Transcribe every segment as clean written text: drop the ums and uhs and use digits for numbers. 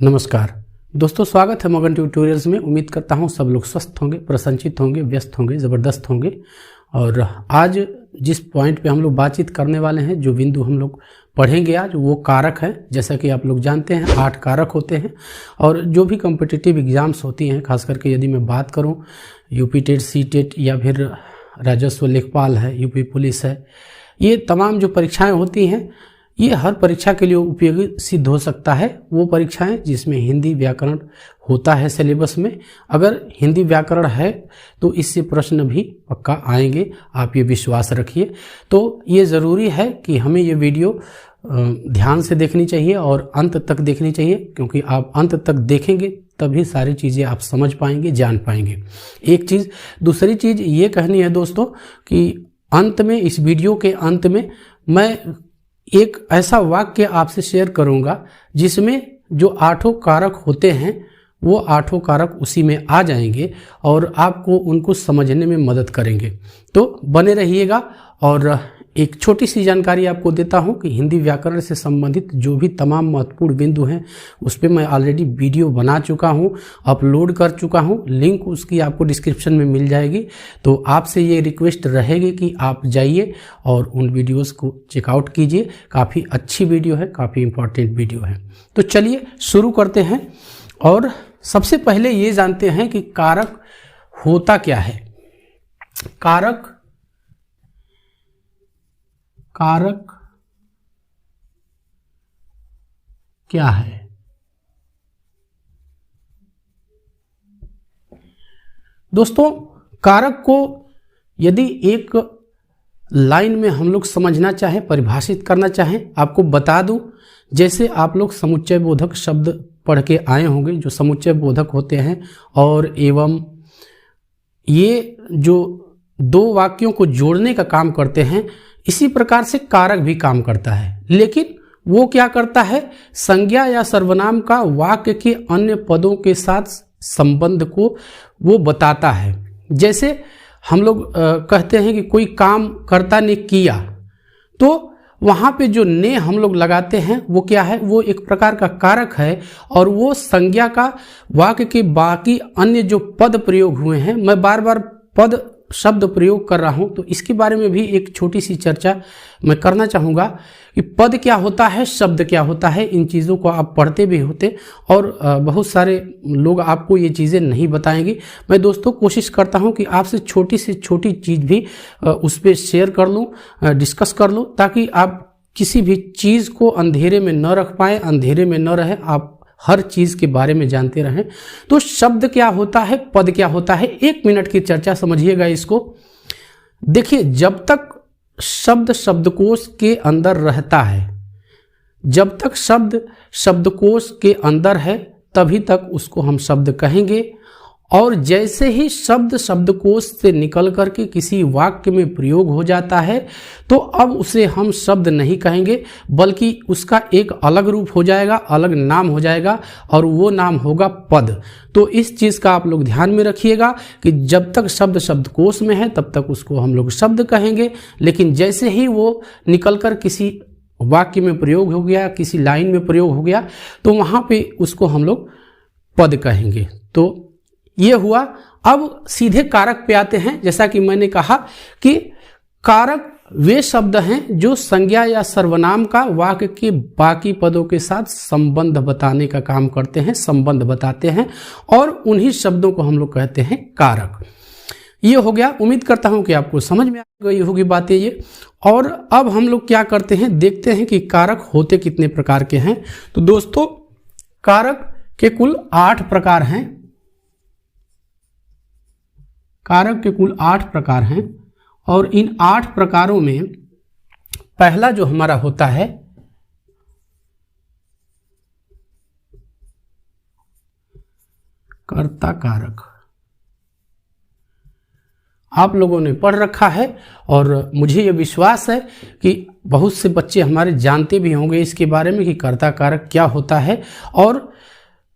नमस्कार दोस्तों, स्वागत है मगन ट्यूटोरियल्स में। उम्मीद करता हूं सब लोग स्वस्थ होंगे, प्रसन्नचित होंगे, व्यस्त होंगे, ज़बरदस्त होंगे। और आज जिस पॉइंट पे हम लोग बातचीत करने वाले हैं, जो बिंदु हम लोग पढ़ेंगे आज, वो कारक है। जैसा कि आप लोग जानते हैं 8 कारक होते हैं और जो भी कॉम्पिटिटिव एग्जाम्स होती हैं, खास करके यदि मैं बात करूं यूपी टेट, सी टेट या फिर राजस्व लेखपाल है, यूपी पुलिस है, ये तमाम जो परीक्षाएं होती हैं, ये हर परीक्षा के लिए उपयोगी सिद्ध हो सकता है। वो परीक्षाएं जिसमें हिंदी व्याकरण होता है सिलेबस में, अगर हिंदी व्याकरण है तो इससे प्रश्न भी पक्का आएंगे, आप ये विश्वास रखिए। तो ये ज़रूरी है कि हमें ये वीडियो ध्यान से देखनी चाहिए और अंत तक देखनी चाहिए, क्योंकि आप अंत तक देखेंगे तभी सारी चीज़ें आप समझ पाएंगे, जान पाएंगे। एक चीज़। दूसरी चीज़ ये कहनी है दोस्तों कि अंत में, इस वीडियो के अंत में मैं एक ऐसा वाक्य आपसे शेयर करूंगा जिसमें जो 8 कारक होते हैं वो 8 कारक उसी में आ जाएंगे और आपको उनको समझने में मदद करेंगे। तो बने रहिएगा। और एक छोटी सी जानकारी आपको देता हूं कि हिंदी व्याकरण से संबंधित जो भी तमाम महत्वपूर्ण बिंदु हैं उस पर मैं ऑलरेडी वीडियो बना चुका हूं, अपलोड कर चुका हूं। लिंक उसकी आपको डिस्क्रिप्शन में मिल जाएगी। तो आपसे ये रिक्वेस्ट रहेगी कि आप जाइए और उन वीडियोस को चेकआउट कीजिए। काफ़ी अच्छी वीडियो है, काफ़ी इंपॉर्टेंट वीडियो है। तो चलिए शुरू करते हैं और सबसे पहले ये जानते हैं कि कारक होता क्या है। कारक क्या है? दोस्तों, कारक को यदि एक लाइन में हम लोग समझना चाहें, परिभाषित करना चाहें, आपको बता दूं, जैसे आप लोग समुच्चय बोधक शब्द पढ़ के आए होंगे, जो समुच्चय बोधक होते हैं और एवं, ये जो 2 वाक्यों को जोड़ने का काम करते हैं, इसी प्रकार से कारक भी काम करता है। लेकिन वो क्या करता है? संज्ञा या सर्वनाम का वाक्य के अन्य पदों के साथ संबंध को वो बताता है। जैसे हम लोग कहते हैं कि कोई काम कर्ता ने किया, तो वहाँ पे जो ने हम लोग लगाते हैं वो क्या है? वो एक प्रकार का कारक है और वो संज्ञा का वाक्य के बाकी अन्य जो पद प्रयोग हुए हैं, मैं बार बार पद शब्द प्रयोग कर रहा हूं, तो इसके बारे में भी एक छोटी सी चर्चा मैं करना चाहूँगा कि पद क्या होता है, शब्द क्या होता है। इन चीज़ों को आप पढ़ते भी होते और बहुत सारे लोग आपको ये चीज़ें नहीं बताएंगे। मैं दोस्तों कोशिश करता हूं कि आपसे छोटी से छोटी चीज़ भी उस पर शेयर कर लूँ, डिस्कस कर लूँ, ताकि आप किसी भी चीज़ को अंधेरे में न रख पाएँ, अंधेरे में न रहे, आप हर चीज़ के बारे में जानते रहें। तो शब्द क्या होता है, पद क्या होता है, 1 मिनट की चर्चा, समझिएगा इसको। देखिए, जब तक शब्द शब्दकोश के अंदर रहता है, जब तक शब्द शब्दकोश के अंदर है, तभी तक उसको हम शब्द कहेंगे। और जैसे ही शब्द शब्दकोश से निकल करके किसी वाक्य में प्रयोग हो जाता है, तो अब उसे हम शब्द नहीं कहेंगे, बल्कि उसका एक अलग रूप हो जाएगा, अलग नाम हो जाएगा, और वो नाम होगा पद। तो इस चीज़ का आप लोग ध्यान में रखिएगा कि जब तक शब्द शब्दकोश में है तब तक उसको हम लोग शब्द कहेंगे, लेकिन जैसे ही वो निकल कर किसी वाक्य में प्रयोग हो गया, किसी लाइन में प्रयोग हो गया, तो वहाँ पे उसको हम लोग पद कहेंगे। तो ये हुआ। अब सीधे कारक पे आते हैं। जैसा कि मैंने कहा कि कारक वे शब्द हैं जो संज्ञा या सर्वनाम का वाक्य के बाकी पदों के साथ संबंध बताने का काम करते हैं, संबंध बताते हैं, और उन्हीं शब्दों को हम लोग कहते हैं कारक। ये हो गया। उम्मीद करता हूं कि आपको समझ में आ गई होगी बातें ये। और अब हम लोग क्या करते हैं, देखते हैं कि कारक होते कितने प्रकार के हैं। तो दोस्तों, कारक के कुल 8 प्रकार हैं। कारक के कुल 8 प्रकार हैं और इन 8 प्रकारों में पहला जो हमारा होता है कर्ता कारक। आप लोगों ने पढ़ रखा है और मुझे यह विश्वास है कि बहुत से बच्चे हमारे जानते भी होंगे इसके बारे में कि कर्ता कारक क्या होता है। और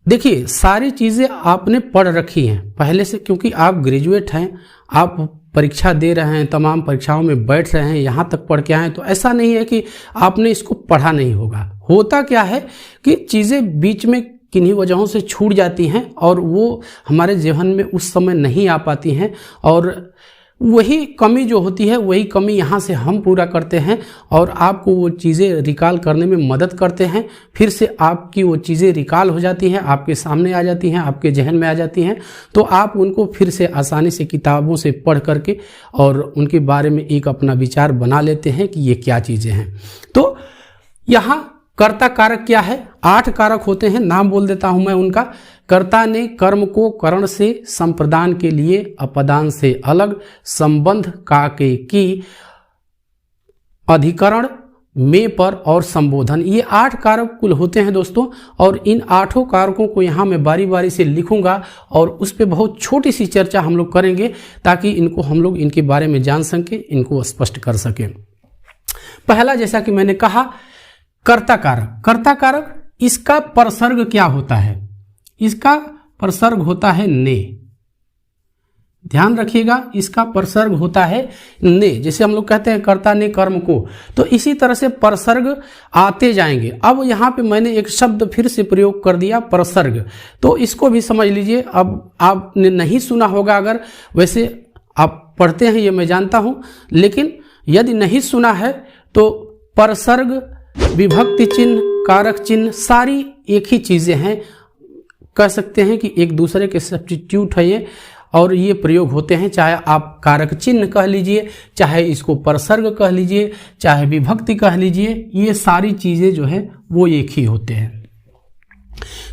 देखिए, सारी चीज़ें आपने पढ़ रखी हैं पहले से, क्योंकि आप ग्रेजुएट हैं, आप परीक्षा दे रहे हैं, तमाम परीक्षाओं में बैठ रहे हैं, यहाँ तक पढ़ के आए, तो ऐसा नहीं है कि आपने इसको पढ़ा नहीं होगा। होता क्या है कि चीज़ें बीच में किन्हीं वजहों से छूट जाती हैं और वो हमारे जीवन में उस समय नहीं आ पाती हैं, और वही कमी जो होती है वही कमी यहाँ से हम पूरा करते हैं और आपको वो चीज़ें रिकॉल करने में मदद करते हैं। फिर से आपकी वो चीज़ें रिकॉल हो जाती हैं, आपके सामने आ जाती हैं, आपके जहन में आ जाती हैं, तो आप उनको फिर से आसानी से किताबों से पढ़ करके और उनके बारे में एक अपना विचार बना लेते हैं कि ये क्या चीज़ें हैं। तो यहाँ कर्ता कारक क्या है? 8 कारक होते हैं, नाम बोल देता हूं मैं उनका। कर्ता ने कर्म को करण से संप्रदान के लिए अपदान से अलग संबंध काके की अधिकरण में पर और संबोधन, ये 8 कारक कुल होते हैं दोस्तों। और इन 8 कारकों को यहाँ मैं बारी बारी से लिखूंगा और उस पर बहुत छोटी सी चर्चा हम लोग करेंगे ताकि इनको हम लोग इनके बारे में जान सकें, इनको स्पष्ट कर सकें। पहला, जैसा कि मैंने कहा, कर्ता कारक। कर्ता कारक, इसका परसर्ग क्या होता है? इसका परसर्ग होता है ने। ध्यान रखिएगा, इसका परसर्ग होता है ने। जैसे हम लोग कहते हैं कर्ता ने कर्म को, तो इसी तरह से परसर्ग आते जाएंगे। अब यहाँ पे मैंने एक शब्द फिर से प्रयोग कर दिया, परसर्ग, तो इसको भी समझ लीजिए। अब आपने नहीं सुना होगा, अगर वैसे आप पढ़ते हैं ये मैं जानता हूं, लेकिन यदि नहीं सुना है तो परसर्ग, विभक्ति चिन्ह, कारक चिन्ह सारी एक ही चीजें हैं। कह सकते हैं कि एक दूसरे के सब्स्टिट्यूट है ये, और ये प्रयोग होते हैं। चाहे आप कारक चिन्ह कह लीजिए, चाहे इसको परसर्ग कह लीजिए, चाहे विभक्ति कह लीजिए, ये सारी चीजें जो है वो एक ही होते हैं।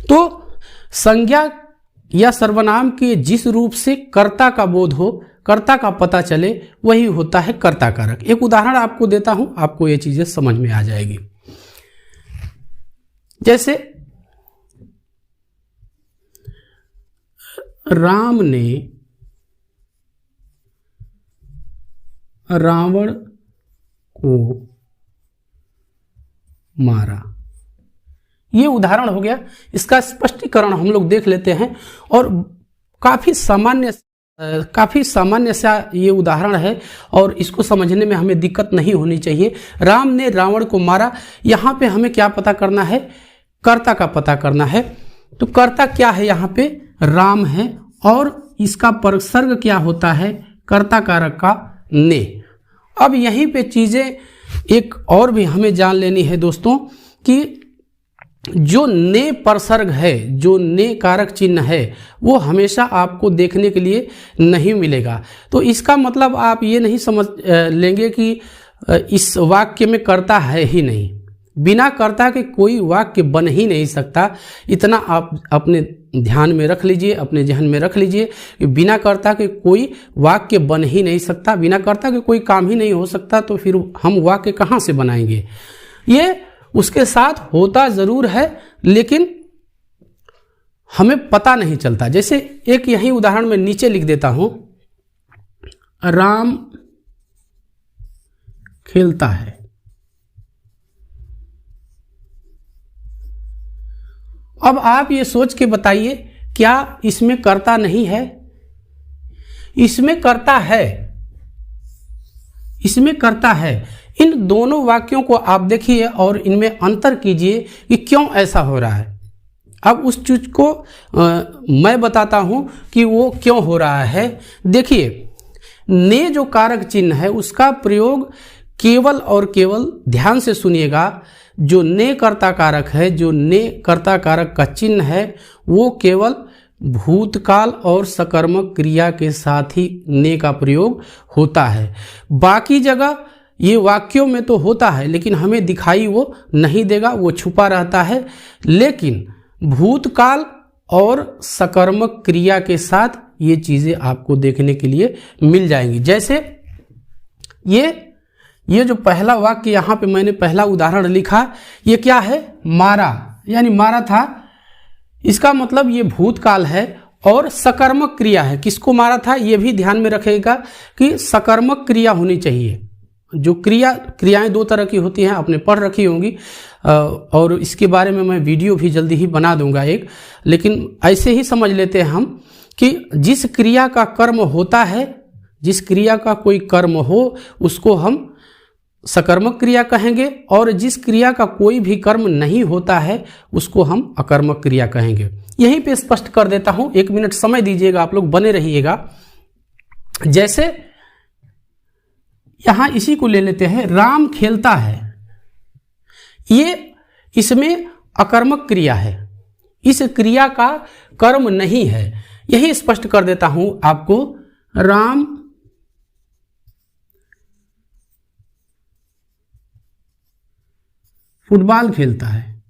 तो संज्ञा या सर्वनाम के जिस रूप से कर्ता का बोध हो, कर्ता का पता चले, वही होता है कर्ता कारक। एक उदाहरण आपको देता हूं, आपको ये चीजें समझ में आ जाएगी। जैसे राम ने रावण को मारा, ये उदाहरण हो गया। इसका स्पष्टीकरण हम लोग देख लेते हैं, और काफी सामान्य सा ये उदाहरण है और इसको समझने में हमें दिक्कत नहीं होनी चाहिए। राम ने रावण को मारा, यहाँ पे हमें क्या पता करना है? कर्ता का पता करना है। तो कर्ता क्या है? यहाँ पे राम है, और इसका परसर्ग क्या होता है? कर्ता कारक का ने। अब यहीं पे चीजें एक और भी हमें जान लेनी है दोस्तों, कि जो ने परसर्ग है, जो ने कारक चिन्ह है, वो हमेशा आपको देखने के लिए नहीं मिलेगा। तो इसका मतलब आप ये नहीं समझ लेंगे कि इस वाक्य में कर्ता है ही नहीं। बिना कर्ता के कोई वाक्य बन ही नहीं सकता। इतना आप अपने ध्यान में रख लीजिए, अपने जहन में रख लीजिए कि बिना कर्ता के कोई वाक्य बन ही नहीं सकता, बिना कर्ता के कोई काम ही नहीं हो सकता। तो फिर हम वाक्य कहाँ से बनाएंगे? ये उसके साथ होता जरूर है, लेकिन हमें पता नहीं चलता। जैसे एक यही उदाहरण मैं नीचे लिख देता हूं, राम खेलता है। अब आप ये सोच के बताइए, क्या इसमें कर्ता नहीं है? इसमें कर्ता है, इसमें कर्ता है। इन दोनों वाक्यों को आप देखिए और इनमें अंतर कीजिए कि क्यों ऐसा हो रहा है। अब उस चीज को मैं बताता हूं कि वो क्यों हो रहा है। देखिए, ने जो कारक चिन्ह है उसका प्रयोग केवल और केवल, ध्यान से सुनिएगा, जो ने कर्ता कारक है, जो ने कर्ता कारक का चिन्ह है, वो केवल भूतकाल और सकर्मक क्रिया के साथ ही ने का प्रयोग होता है। बाकी जगह ये वाक्यों में तो होता है, लेकिन हमें दिखाई वो नहीं देगा, वो छुपा रहता है। लेकिन भूतकाल और सकर्मक क्रिया के साथ ये चीजें आपको देखने के लिए मिल जाएंगी। जैसे ये जो पहला वाक्य यहाँ पे मैंने पहला उदाहरण लिखा, ये क्या है? मारा, यानी मारा था। इसका मतलब ये भूतकाल है और सकर्मक क्रिया है। किसको मारा था ये भी ध्यान में रखिएगा कि सकर्मक क्रिया होनी चाहिए। जो क्रियाएं दो तरह की होती हैं, आपने पढ़ रखी होंगी, और इसके बारे में मैं वीडियो भी जल्दी ही बना दूंगा एक। लेकिन ऐसे ही समझ लेते हैं हम कि जिस क्रिया का कर्म होता है, जिस क्रिया का कोई कर्म हो, उसको हम सकर्मक क्रिया कहेंगे, और जिस क्रिया का कोई भी कर्म नहीं होता है उसको हम अकर्मक क्रिया कहेंगे। यहीं पे स्पष्ट कर देता हूं, 1 मिनट समय दीजिएगा, आप लोग बने रहिएगा। जैसे यहां इसी को ले लेते हैं, राम खेलता है, ये इसमें अकर्मक क्रिया है, इस क्रिया का कर्म नहीं है। यही स्पष्ट कर देता हूं आपको, राम फुटबॉल खेलता है।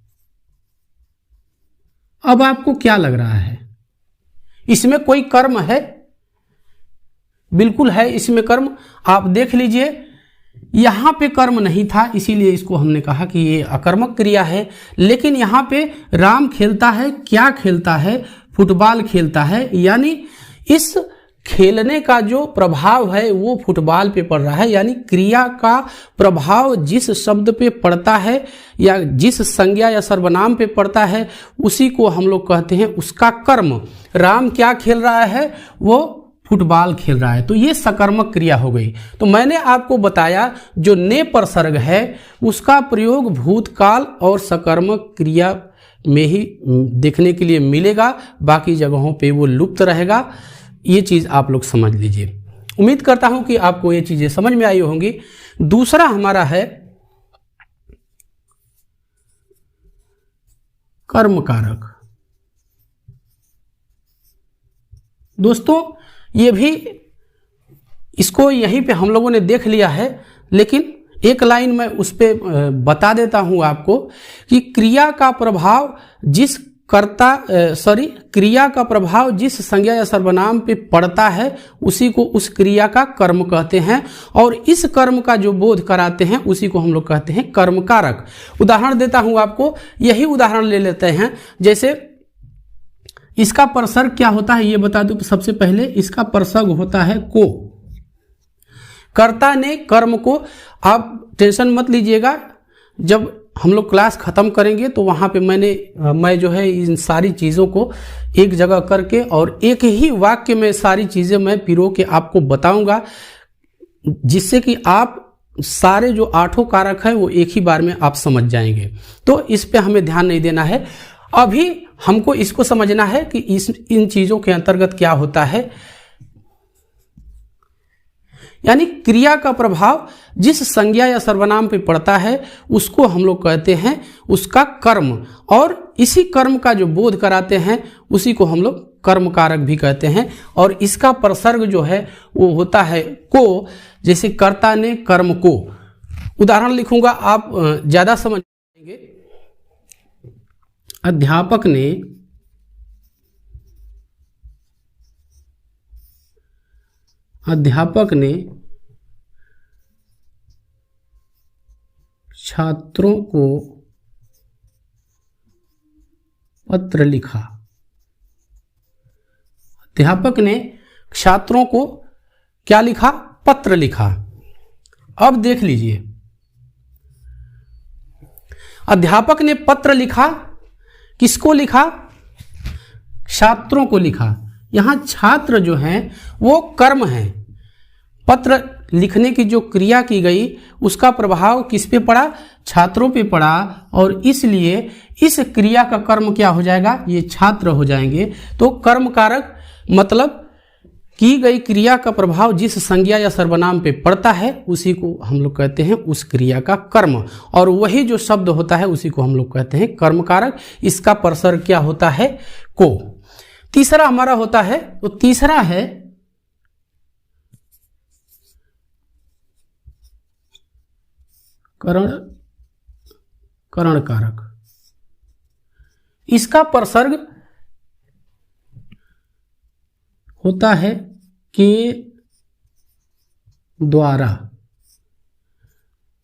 अब आपको क्या लग रहा है, इसमें कोई कर्म है? बिल्कुल है इसमें कर्म। आप देख लीजिए, यहां पे कर्म नहीं था, इसीलिए इसको हमने कहा कि ये अकर्मक क्रिया है। लेकिन यहां पे राम खेलता है, क्या खेलता है? फुटबॉल खेलता है, यानी इस खेलने का जो प्रभाव है वो फुटबॉल पे पड़ रहा है। यानी क्रिया का प्रभाव जिस शब्द पे पड़ता है या जिस संज्ञा या सर्वनाम पे पड़ता है उसी को हम लोग कहते हैं उसका कर्म। राम क्या खेल रहा है? वो फुटबॉल खेल रहा है, तो ये सकर्मक क्रिया हो गई। तो मैंने आपको बताया जो ने परसर्ग है उसका प्रयोग भूतकाल और सकर्मक क्रिया में ही देखने के लिए मिलेगा, बाकी जगहों पे वो लुप्त रहेगा। ये चीज़ आप लोग समझ लीजिए। उम्मीद करता हूं कि आपको ये चीज़ें समझ में आई होंगी। दूसरा हमारा है कर्म कारक। दोस्तों ये भी, इसको यहीं पे हम लोगों ने देख लिया है, लेकिन एक लाइन में उस पे बता देता हूं आपको कि क्रिया का प्रभाव जिस क्रिया का प्रभाव जिस संज्ञा या सर्वनाम पे पड़ता है उसी को उस क्रिया का कर्म कहते हैं, और इस कर्म का जो बोध कराते हैं उसी को हम लोग कहते हैं कर्म कारक। उदाहरण देता हूं आपको, यही उदाहरण ले लेते हैं। जैसे इसका परसर्ग क्या होता है ये बता दूं सबसे पहले। इसका परसर्ग होता है को। कर्ता ने कर्म को, आप टेंशन मत लीजिएगा, जब हम लोग क्लास खत्म करेंगे तो वहां पे मैं जो है इन सारी चीज़ों को एक जगह करके और एक ही वाक्य में सारी चीज़ें मैं पिरो के आपको बताऊंगा, जिससे कि आप सारे जो 8 कारक हैं वो एक ही बार में आप समझ जाएंगे। तो इस पे हमें ध्यान नहीं देना है, अभी हमको इसको समझना है कि इन चीज़ों के अंतर्गत क्या होता है। यानी क्रिया का प्रभाव जिस संज्ञा या सर्वनाम पे पड़ता है उसको हम लोग कहते हैं उसका कर्म, और इसी कर्म का जो बोध कराते हैं उसी को हम लोग कर्म कारक भी कहते हैं। और इसका प्रसर्ग जो है वो होता है को। जैसे कर्ता ने कर्म को, उदाहरण लिखूंगा आप ज्यादा समझ पाएंगे। अध्यापक ने छात्रों को पत्र लिखा। अध्यापक ने छात्रों को क्या लिखा? पत्र लिखा। अब देख लीजिए, अध्यापक ने पत्र लिखा, किसको लिखा? छात्रों को लिखा। यहां छात्र जो हैं वो कर्म है। पत्र लिखने की जो क्रिया की गई उसका प्रभाव किस पे पड़ा? छात्रों पे पड़ा, और इसलिए इस क्रिया का कर्म क्या हो जाएगा? ये छात्र हो जाएंगे। तो कर्म कारक मतलब की गई क्रिया का प्रभाव जिस संज्ञा या सर्वनाम पे पड़ता है उसी को हम लोग कहते हैं उस क्रिया का कर्म, और वही जो शब्द होता है उसी को हम लोग कहते हैं कर्म कारक। इसका परसर्ग क्या होता है? को। तीसरा हमारा होता है, तो तीसरा है करण कारक। इसका परसर्ग होता है के द्वारा,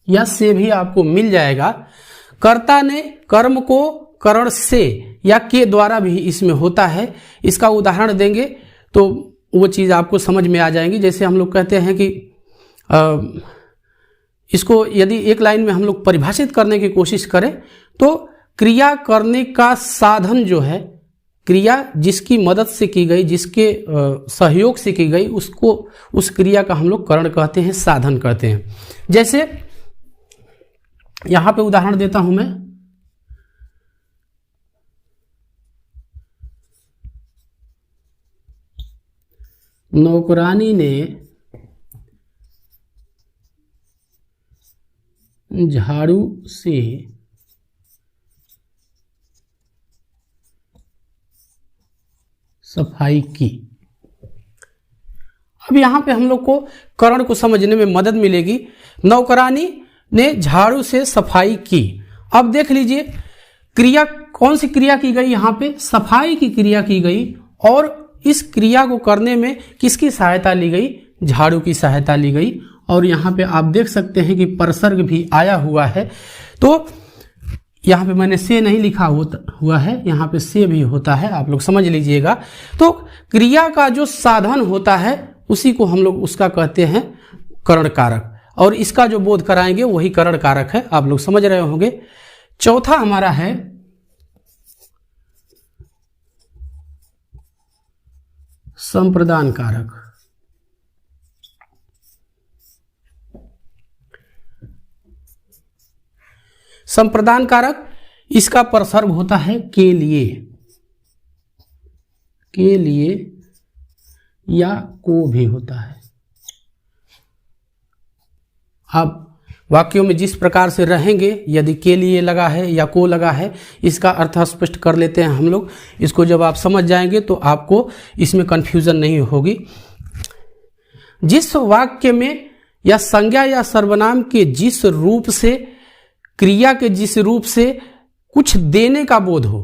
या से भी आपको मिल जाएगा। कर्ता ने कर्म को करण से या के द्वारा भी इसमें होता है। इसका उदाहरण देंगे तो वो चीज़ आपको समझ में आ जाएगी। जैसे हम लोग कहते हैं कि इसको यदि एक लाइन में हम लोग परिभाषित करने की कोशिश करें तो क्रिया करने का साधन जो है, क्रिया जिसकी मदद से की गई, जिसके सहयोग से की गई, उसको उस क्रिया का हम लोग करण कहते हैं, साधन कहते हैं। जैसे यहां पे उदाहरण देता हूं मैं। नौकरानी ने झाड़ू से सफाई की। अब यहां पे हम लोग को करण को समझने में मदद मिलेगी। नौकरानी ने झाड़ू से सफाई की। अब देख लीजिए क्रिया, कौन सी क्रिया की गई, यहां पे सफाई की क्रिया की गई। और इस क्रिया को करने में किसकी सहायता ली गई, झाड़ू की सहायता ली गई। और यहां पे आप देख सकते हैं कि परसर्ग भी आया हुआ है। तो यहां पे मैंने से नहीं लिखा हुआ है, यहां पे से भी होता है, आप लोग समझ लीजिएगा। तो क्रिया का जो साधन होता है उसी को हम लोग उसका कहते हैं करण कारक, और इसका जो बोध कराएंगे वही करण कारक है, आप लोग समझ रहे होंगे। चौथा हमारा है संप्रदान कारक। संप्रदान कारक, इसका परसर्ग होता है के लिए, के लिए या को भी होता है। आप वाक्यों में जिस प्रकार से रहेंगे, यदि के लिए लगा है या को लगा है, इसका अर्थ स्पष्ट कर लेते हैं हम लोग। इसको जब आप समझ जाएंगे तो आपको इसमें कंफ्यूजन नहीं होगी। जिस वाक्य में या संज्ञा या सर्वनाम के जिस रूप से, क्रिया के जिस रूप से कुछ देने का बोध हो,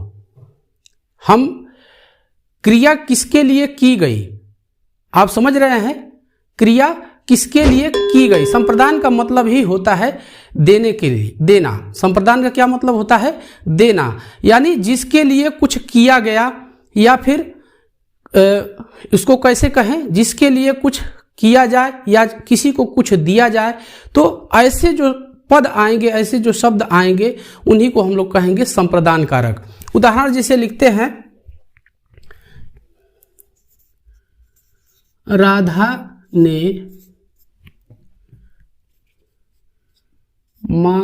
हम क्रिया किसके लिए की गई, आप समझ रहे हैं, क्रिया किसके लिए की गई। संप्रदान का मतलब ही होता है देने के लिए, देना। संप्रदान का क्या मतलब होता है, देना, यानी जिसके लिए कुछ किया गया, या फिर इसको कैसे कहें, जिसके लिए कुछ किया जाए या किसी को कुछ दिया जाए। तो ऐसे जो पद आएंगे, ऐसे जो शब्द आएंगे, उन्हीं को हम लोग कहेंगे संप्रदान कारक। उदाहरण जैसे लिखते हैं, राधा ने मां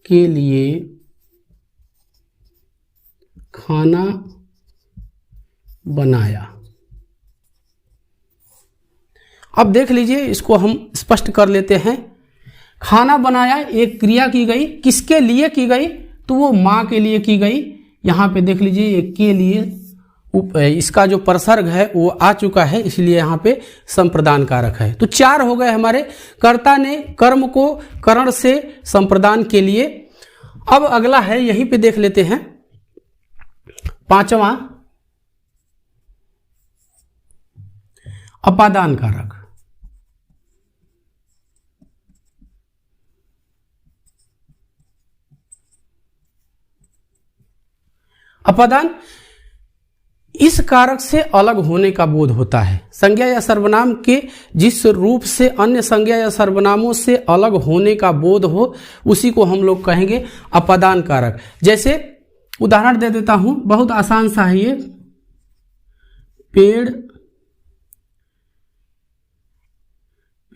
के लिए खाना बनाया। अब देख लीजिए, इसको हम स्पष्ट कर लेते हैं। खाना बनाया एक क्रिया की गई, किसके लिए की गई, तो वो मां के लिए की गई। यहां पे देख लीजिए एक के लिए, इसका जो परसर्ग है वो आ चुका है, इसलिए यहाँ पे संप्रदान कारक है। तो 4 हो गए हमारे। कर्ता ने कर्म को करण से संप्रदान के लिए। अब अगला है, यहीं पे देख लेते हैं, 5वां अपादान कारक। अपादान, इस कारक से अलग होने का बोध होता है। संज्ञा या सर्वनाम के जिस रूप से अन्य संज्ञा या सर्वनामों से अलग होने का बोध हो, उसी को हम लोग कहेंगे अपादान कारक। जैसे उदाहरण दे देता हूं, बहुत आसान सा है ये।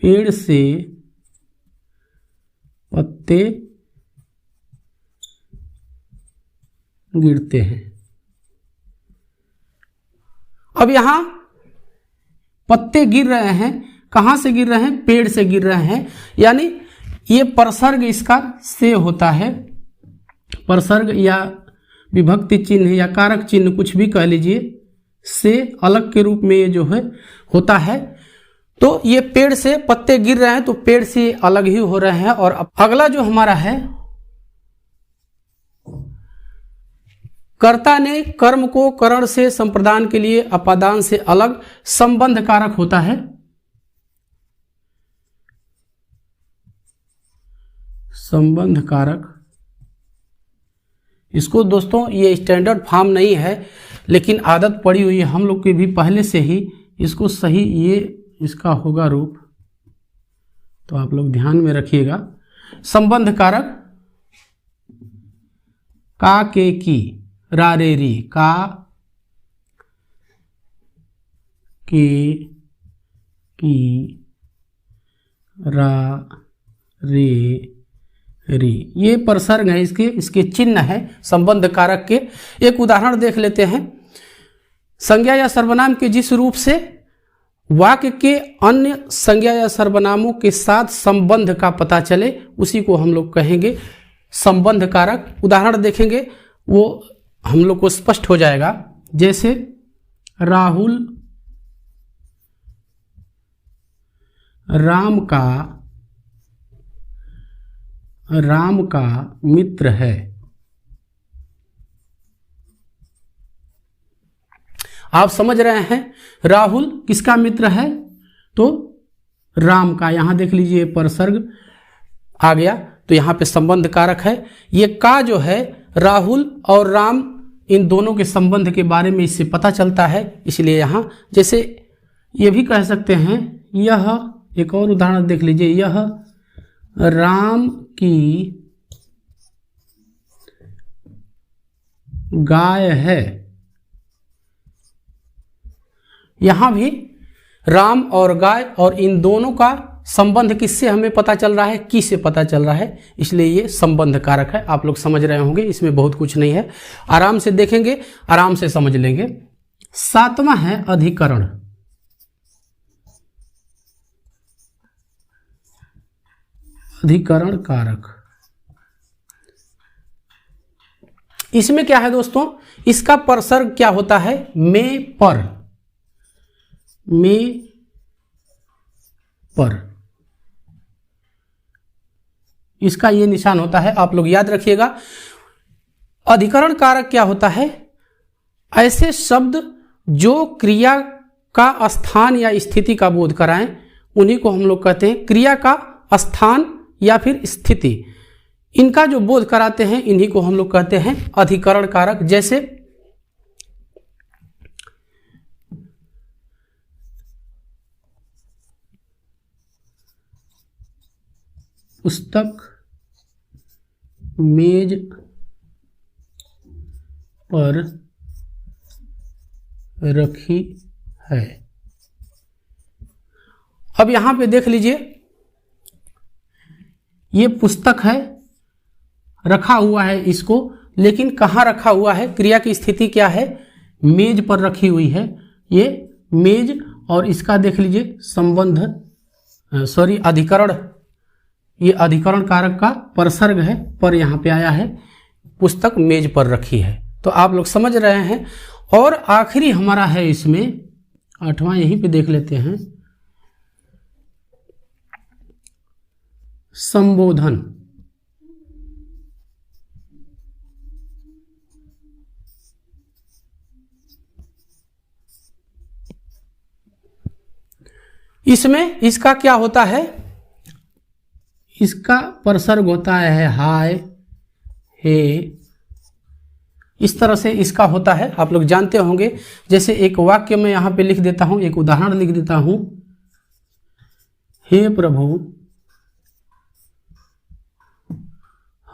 पेड़ से पत्ते गिरते हैं। अब यहां पत्ते गिर रहे हैं, कहां से गिर रहे हैं, पेड़ से गिर रहे हैं, यानी ये परसर्ग इसका से होता है। परसर्ग या विभक्ति चिन्ह या कारक चिन्ह कुछ भी कह लीजिए, से अलग के रूप में ये जो है होता है। तो ये पेड़ से पत्ते गिर रहे हैं, तो पेड़ से अलग ही हो रहे हैं। और अगला जो हमारा है, कर्ता ने कर्म को करण से संप्रदान के लिए अपादान से अलग संबंध कारक होता है। संबंध कारक, इसको दोस्तों ये स्टैंडर्ड फॉर्म नहीं है, लेकिन आदत पड़ी हुई है हम लोग की भी पहले से ही। इसको सही ये इसका होगा रूप, तो आप लोग ध्यान में रखिएगा। संबंध कारक, का के की, रा रे री, का के की, रा रे री, ये परसर्ग है, इसके चिन्ह है संबंध कारक के। एक उदाहरण देख लेते हैं। संज्ञा या सर्वनाम के जिस रूप से वाक्य के अन्य संज्ञा या सर्वनामों के साथ संबंध का पता चले उसी को हम लोग कहेंगे संबंध कारक। उदाहरण देखेंगे वो हम लोग को स्पष्ट हो जाएगा। जैसे राहुल राम का मित्र है। आप समझ रहे हैं, राहुल किसका मित्र है? तो राम का। यहां देख लीजिए परसर्ग आ गया, तो यहां पे संबंध कारक है। ये का जो है राहुल और राम इन दोनों के संबंध के बारे में इससे पता चलता है, इसलिए यहां जैसे ये भी कह सकते हैं, यह एक और उदाहरण देख लीजिए, यह राम की गाय है। यहां भी राम और गाय और इन दोनों का संबंध किससे हमें पता चल रहा है? की से पता चल रहा है, इसलिए ये संबंध कारक है। आप लोग समझ रहे होंगे, इसमें बहुत कुछ नहीं है, आराम से देखेंगे, आराम से समझ लेंगे। 7वां है अधिकरण। अधिकरण कारक। इसमें क्या है दोस्तों? इसका परसर्ग क्या होता है? में पर इसका ये निशान होता है, आप लोग याद रखिएगा। अधिकरण कारक क्या होता है? ऐसे शब्द जो क्रिया का स्थान या स्थिति का बोध कराएं, उन्हीं को हम लोग कहते हैं क्रिया का स्थान या फिर स्थिति। इनका जो बोध कराते हैं इन्हीं को हम लोग कहते हैं अधिकरण कारक। जैसे पुस्तक मेज पर रखी है। अब यहां पे देख लीजिए, ये पुस्तक है, रखा हुआ है इसको, लेकिन कहाँ रखा हुआ है? क्रिया की स्थिति क्या है? मेज पर रखी हुई है। ये मेज और इसका देख लीजिए संबंध, अधिकरण, ये अधिकरण कारक का परसर्ग है, पर यहाँ पे आया है, पुस्तक मेज पर रखी है। तो आप लोग समझ रहे हैं। और आखिरी हमारा है इसमें 8वां, यहीं पे देख लेते हैं, संबोधन। इसमें इसका क्या होता है? इसका परसर्ग होता है हाय, हे, इस तरह से इसका होता है, आप लोग जानते होंगे। जैसे एक वाक्य में यहां पे लिख देता हूं, एक उदाहरण लिख देता हूं, हे प्रभु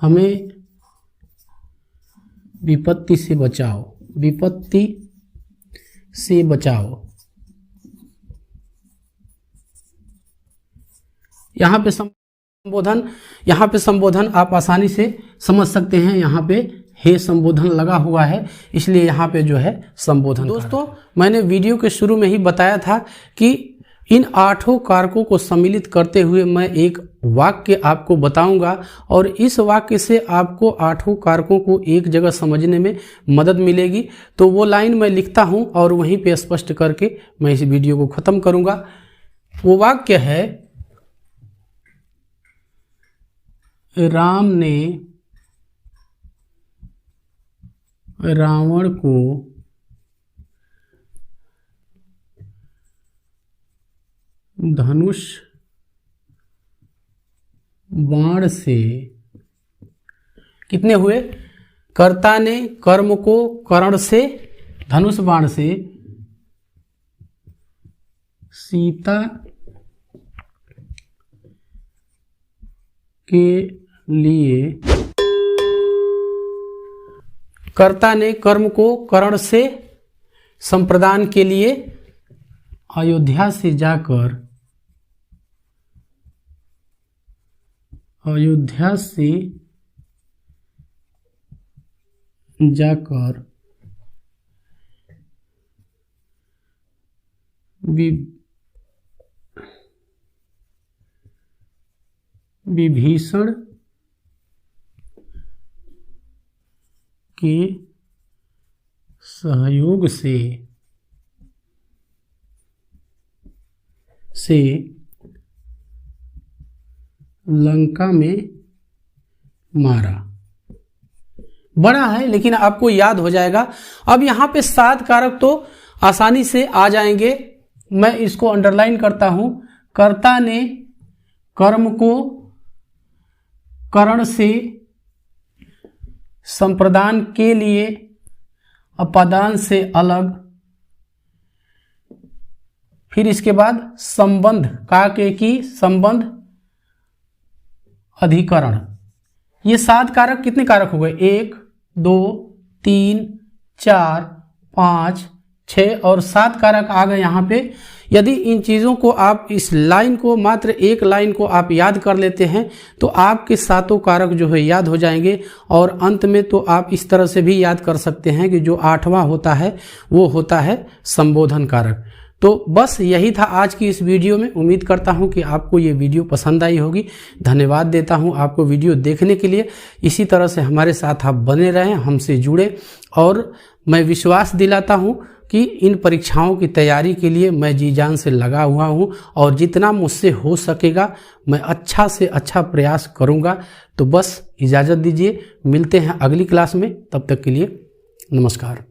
हमें विपत्ति से बचाओ, विपत्ति से बचाओ। यहाँ पे संबोधन आप आसानी से समझ सकते हैं। यहाँ पे हे संबोधन लगा हुआ है, इसलिए यहाँ पे जो है संबोधन। दोस्तों, मैंने वीडियो के शुरू में ही बताया था कि इन 8 कारकों को सम्मिलित करते हुए मैं एक वाक्य आपको बताऊंगा, और इस वाक्य से आपको 8 कारकों को एक जगह समझने में मदद मिलेगी। तो वो लाइन मैं लिखता हूं और वहीं पे स्पष्ट करके मैं इस वीडियो को खत्म करूंगा। वो वाक्य है, राम ने रावण को धनुष बाण से, कितने हुए? कर्ता ने कर्म को कर्ण से, धनुष बाण से सीता के लिए, कर्ता ने कर्म को कर्ण से संप्रदान के लिए अयोध्या से जाकर अयोध्या से जाकर विभीषण के सहयोग से लंका में मारा। बड़ा है लेकिन आपको याद हो जाएगा। अब यहां पे 7 कारक तो आसानी से आ जाएंगे। मैं इसको अंडरलाइन करता हूं। कर्ता ने कर्म को करण से संप्रदान के लिए अपादान से अलग, फिर इसके बाद संबंध काके की संबंध अधिकरण। ये 7 कारक कितने कारक हो गए? 1 2 3 4 5 6 और 7 कारक आ गए यहाँ पे। यदि इन चीज़ों को आप इस लाइन को मात्र एक लाइन को आप याद कर लेते हैं तो आपके 7 कारक जो है याद हो जाएंगे। और अंत में तो आप इस तरह से भी याद कर सकते हैं कि जो 8वां होता है वो होता है संबोधन कारक। तो बस यही था आज की इस वीडियो में। उम्मीद करता हूं कि आपको ये वीडियो पसंद आई होगी। धन्यवाद देता हूं आपको वीडियो देखने के लिए। इसी तरह से हमारे साथ आप बने रहें, हमसे जुड़े। और मैं विश्वास दिलाता हूं कि इन परीक्षाओं की तैयारी के लिए मैं जी जान से लगा हुआ हूं और जितना मुझसे हो सकेगा मैं अच्छा से अच्छा प्रयास करूंगा। तो बस इजाज़त दीजिए, मिलते हैं अगली क्लास में। तब तक के लिए नमस्कार।